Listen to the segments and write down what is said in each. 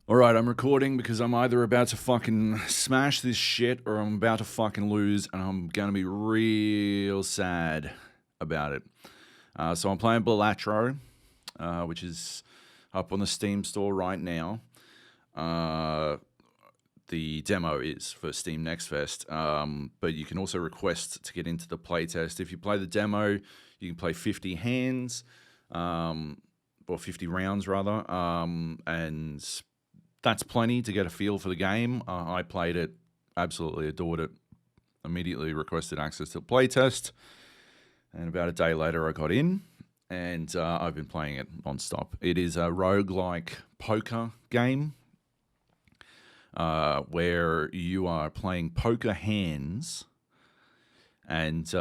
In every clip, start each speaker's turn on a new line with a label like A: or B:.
A: Alright, I'm recording because I'm either about to fucking smash this shit or I'm about to fucking lose and I'm gonna be real sad about it. So I'm playing Balatro, which is up on the Steam store right now. The demo is for Steam Next Fest, but you can also request to get into the playtest. If you play the demo, you can play 50 hands, or 50 rounds rather, and that's plenty to get a feel for the game. I played it, absolutely adored it, immediately requested access to the playtest, and about a day later I got in, and I've been playing it non-stop. It is a roguelike poker game where you are playing poker hands and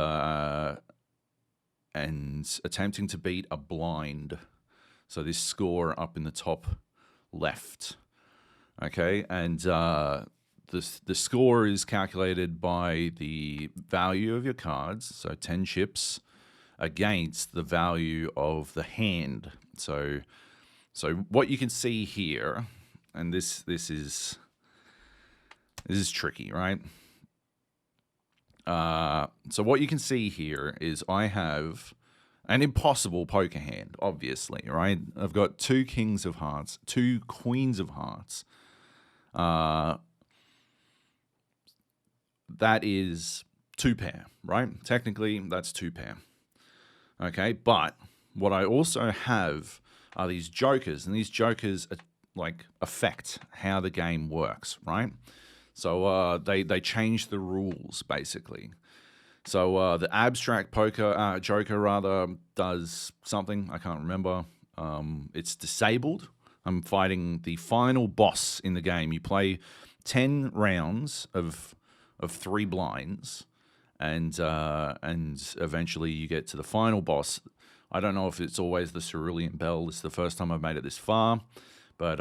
A: attempting to beat a blind. So this score up in the top left. Okay, and the score is calculated by the value of your cards, so 10 chips, against the value of the hand. So what you can see here, and this is tricky, right? So what you can see here is I have an impossible poker hand, obviously, right? I've got 2 kings of hearts, 2 queens of hearts. That is 2 pair, right? Technically, that's 2 pair. Okay, but what I also have are these jokers, and these jokers affect how the game works, right? So they change the rules basically. So the abstract poker joker rather does something I can't remember. It's disabled. I'm fighting the final boss in the game. You play 10 rounds of 3 blinds, and eventually you get to the final boss. I don't know if it's always the Cerulean Bell. This is the first time I've made it this far, but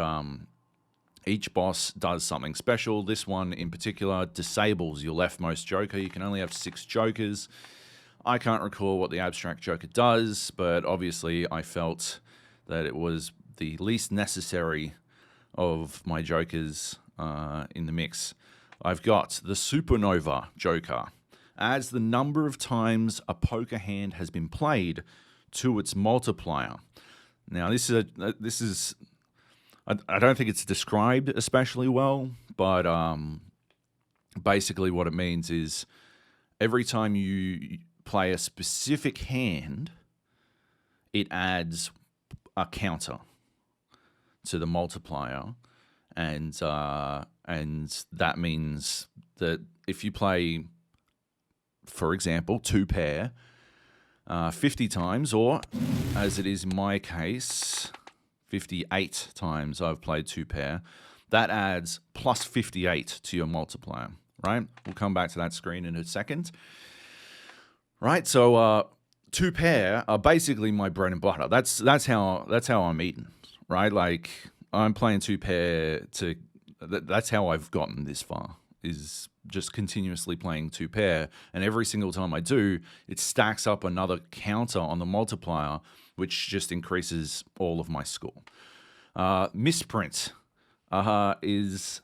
A: each boss does something special. This one in particular disables your leftmost joker. You can only have 6 jokers. I can't recall what the abstract joker does, but obviously I felt that it was the least necessary of my jokers in the mix. I've got the Supernova Joker. Adds the number of times a poker hand has been played to its multiplier. Now, this is I don't think it's described especially well, but basically what it means is every time you play a specific hand, it adds a counter to the multiplier, and that means that if you play, for example, 2 pair 50 times, or as it is in my case, 58 times I've played 2 pair, that adds plus 58 to your multiplier, right? We'll come back to that screen in a second. Right, so 2 pair are basically my bread and butter. That's how I'm eating, right? Like I'm playing 2 pair that's how I've gotten this far, is just continuously playing 2 pair, and every single time I do, it stacks up another counter on the multiplier, which just increases all of my score. Misprint is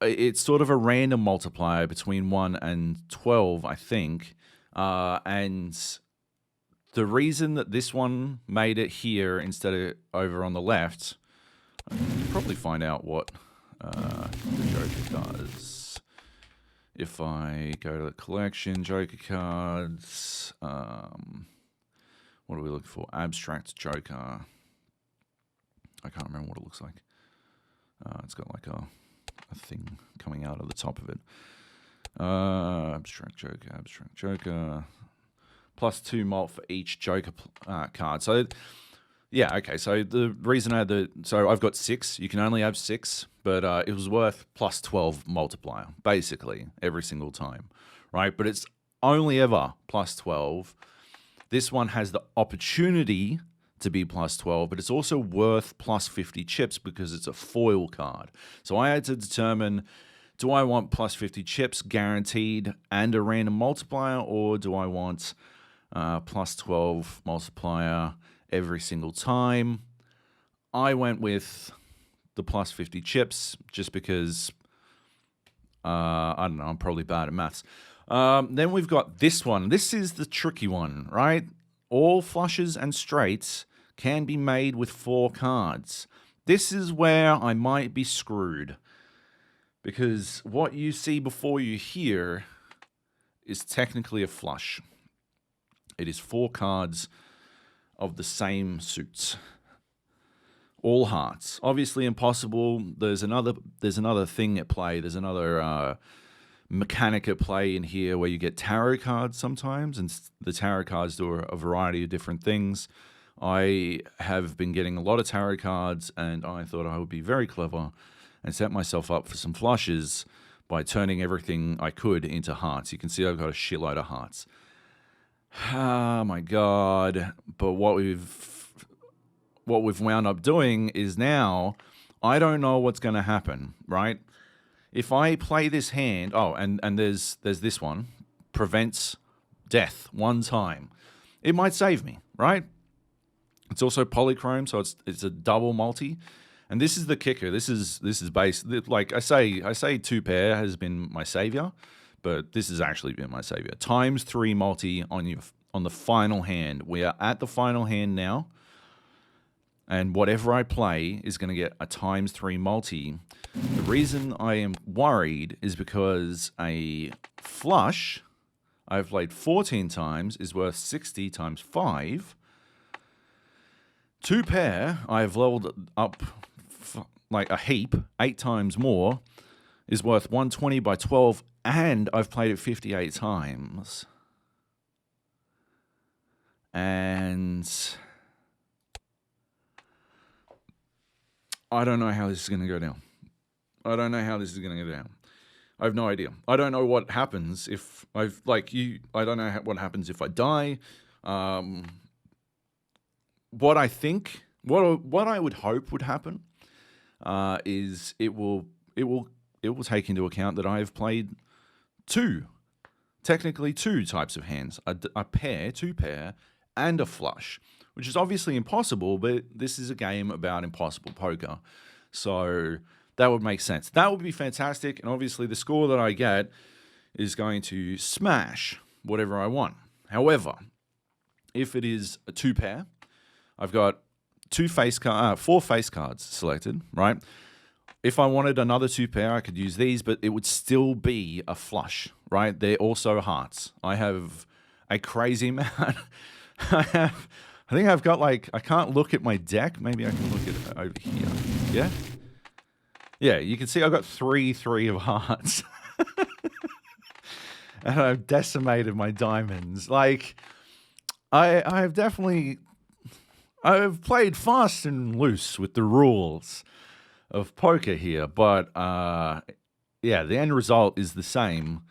A: it's sort of a random multiplier between 1 and 12, I think, and the reason that this one made it here instead of over on the left, I can probably find out what the Joker does. If I go to the collection, Joker cards, what are we looking for? Abstract Joker. I can't remember what it looks like. It's got like a thing coming out of the top of it. Abstract Joker. Plus 2 mult for each Joker card. So, yeah, okay. So the reason I had so I've got 6. You can only have 6, but it was worth plus 12 multiplier, basically, every single time, right? But it's only ever plus 12. This one has the opportunity to be plus 12, but it's also worth plus 50 chips because it's a foil card. So I had to determine, do I want plus 50 chips guaranteed and a random multiplier, or do I want plus 12 multiplier every single time? I went with the plus 50 chips just because, I don't know, I'm probably bad at maths. Then we've got this one. This is the tricky one, right? All flushes and straights can be made with 4 cards. This is where I might be screwed, because what you see before you here is technically a flush. It is 4 cards of the same suits. All hearts. Obviously impossible. There's another thing at play. There's another mechanic at play in here where you get tarot cards sometimes, and the tarot cards do a variety of different things. I have been getting a lot of tarot cards, and I thought I would be very clever and set myself up for some flushes by turning everything I could into hearts. You can see I've got a shitload of hearts. Oh my god. But what we've wound up doing is now I don't know what's going to happen, right? If I play this hand, and there's this one, prevents death 1 time. It might save me, right? It's also polychrome, so it's a double multi. And this is the kicker. This is based, like I say 2 pair has been my savior, but this has actually been my savior. ×3 multi on the final hand. We are at the final hand now. And whatever I play is going to get a ×3 multi. The reason I am worried is because a flush I've played 14 times is worth 60 × 5. 2 pair I've leveled up like a heap, 8 times more, is worth 120 by 12, and I've played it 58 times. And I don't know how this is going to go down. I don't know how this is going to go down. I have no idea. I don't know what happens if I don't know what happens if I die. What I think, what I would hope would happen, is it will take into account that I have played technically two types of hands: a pair, 2 pair, and a flush, which is obviously impossible, but this is a game about impossible poker. So that would make sense. That would be fantastic, and obviously the score that I get is going to smash whatever I want. However, if it is a 2 pair, I've got 4 face cards selected, right? If I wanted another 2 pair, I could use these, but it would still be a flush, right? They're also hearts. I have a crazy amount. I think I've got I can't look at my deck. Maybe I can look at it over here. Yeah? Yeah, you can see I've got 3 of hearts. And I've decimated my diamonds. I've played fast and loose with the rules of poker here, but yeah, the end result is the same.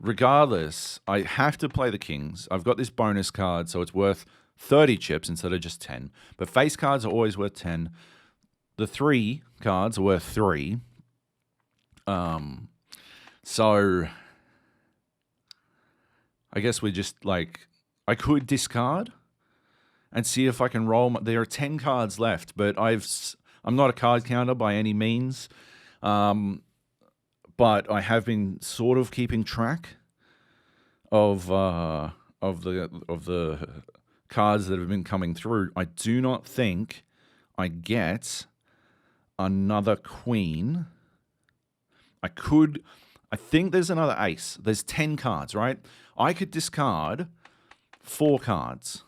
A: Regardless, I have to play the kings. I've got this bonus card, so it's worth 30 chips instead of just 10. But face cards are always worth 10. The 3 cards are worth 3. So I guess we're just I could discard and see if I can roll. There are 10 cards left, but I'm not a card counter by any means. But I have been sort of keeping track of the cards that have been coming through. I do not think I get another queen. I think there's another ace. There's 10 cards, right? I could discard 4 cards.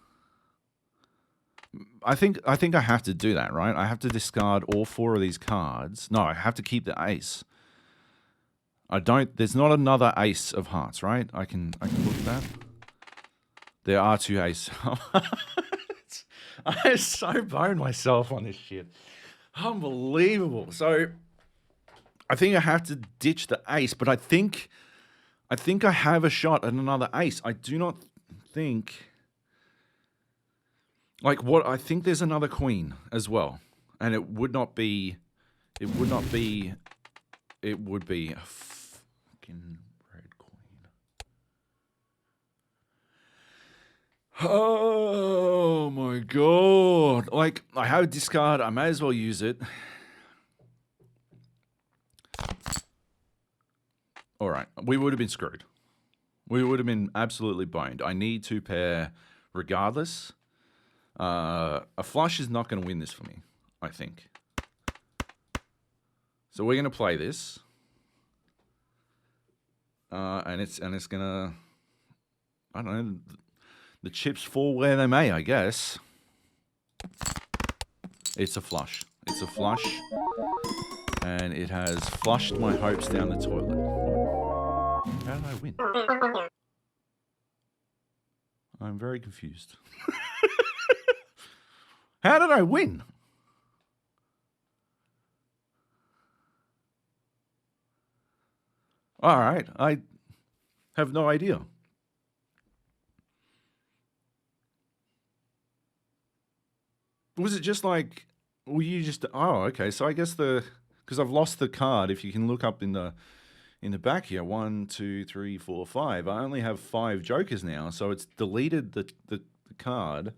A: I think I have to do that, right? I have to discard all 4 of these cards. No, I have to keep the ace. There's not another ace of hearts, right? I can look at that. There are 2 aces. I so boned myself on this shit. Unbelievable. So I think I have to ditch the ace, but I think I have a shot at another ace. I do not think I think there's another queen as well. And it would be a fucking red queen. Oh my god. I have a discard, I may as well use it. all right, we would have been screwed. We would have been absolutely boned. I need 2 pair regardless. A flush is not going to win this for me, I think. So we're going to play this. And it's going to, I don't know, the chips fall where they may, I guess. It's a flush. It's a flush. And it has flushed my hopes down the toilet. How did I win? I'm very confused. How did I win? All right, I have no idea. Was it just like, were you just, oh, okay, so I guess because I've lost the card, if you can look up in the back here, 1, 2, 3, 4, 5, I only have 5 jokers now, so it's deleted the card.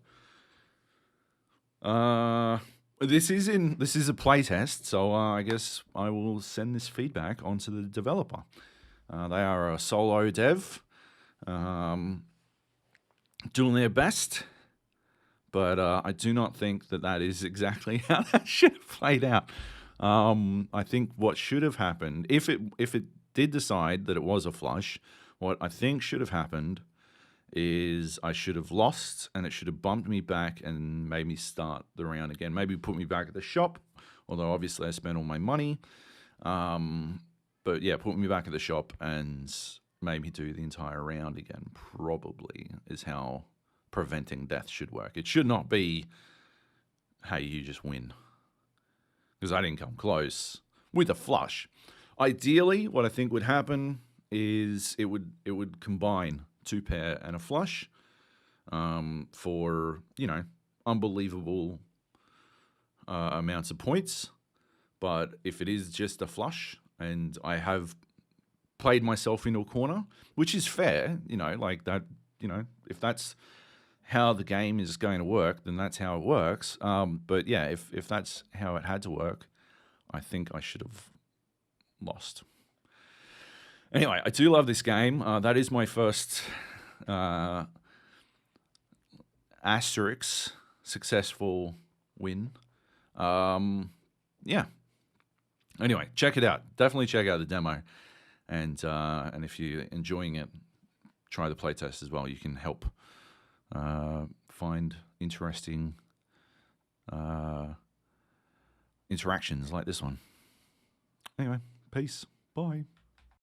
A: This is a playtest, so I guess I will send this feedback onto the developer. They are a solo dev, doing their best, but I do not think that is exactly how that should have played out. I think what should have happened, if it did decide that it was a flush, what I think should have happened is I should have lost, and it should have bumped me back and made me start the round again. Maybe put me back at the shop, although obviously I spent all my money. But yeah, put me back at the shop and made me do the entire round again, probably, is how preventing death should work. It should not be, hey, you just win. Because I didn't come close with a flush. Ideally, what I think would happen is it would combine 2 pair and a flush for, unbelievable amounts of points. But if it is just a flush and I have played myself into a corner, which is fair, like that, if that's how the game is going to work, then that's how it works. But yeah, if that's how it had to work, I think I should have lost. Anyway, I do love this game. That is my first Asterisk successful win. Yeah. Anyway, check it out. Definitely check out the demo. And if you're enjoying it, try the playtest as well. You can help find interesting interactions like this one. Anyway, peace. Bye.